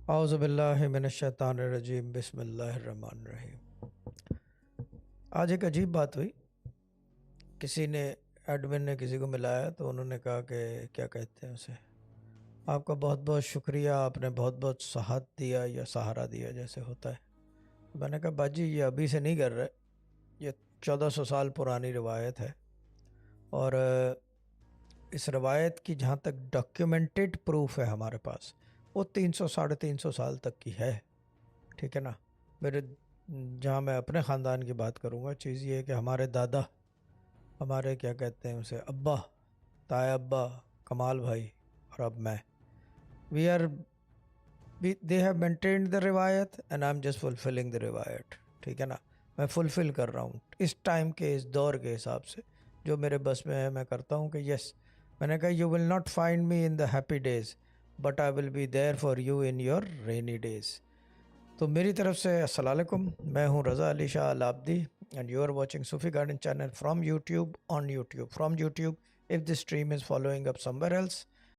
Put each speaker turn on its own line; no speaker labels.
اعوذ باللہ من الشیطان الرجیم، بسم اللہ الرحمن الرحیم۔ آج ایک عجیب بات ہوئی، کسی نے ایڈمن نے کسی کو ملایا تو انہوں نے کہا کہ کیا کہتے ہیں اسے، آپ کا بہت بہت شکریہ، آپ نے بہت بہت ساتھ دیا یا سہارا دیا جیسے ہوتا ہے۔ میں نے کہا باجی یہ ابھی سے نہیں کر رہے، یہ 1400 سال پرانی روایت ہے، اور اس روایت کی جہاں تک ڈاکیومنٹڈ پروف ہے ہمارے پاس، وہ 300 ساڑھے 300 سال تک کی ہے، ٹھیک ہے نا۔ میرے جہاں میں اپنے خاندان کی بات کروں گا، چیز یہ ہے کہ ہمارے دادا، ہمارے کیا کہتے ہیں اسے، ابا، تائے ابا، کمال بھائی اور اب میں، we are they have maintained the روایت and I am just fulfilling the روایت، ٹھیک ہے نا۔ میں فلفل کر رہا ہوں اس ٹائم کے، اس دور کے حساب سے جو میرے بس میں ہے، میں کرتا ہوں کہ یس، میں نے کہا you will not find me in the happy days but I will be there for you in your rainy days. تو میری طرف سے السلام علیکم، میں ہوں Raza Ali Shah Al-Abidi and you are watching Sufi garden channel from YouTube on YouTube, from YouTube if the stream is following up somewhere else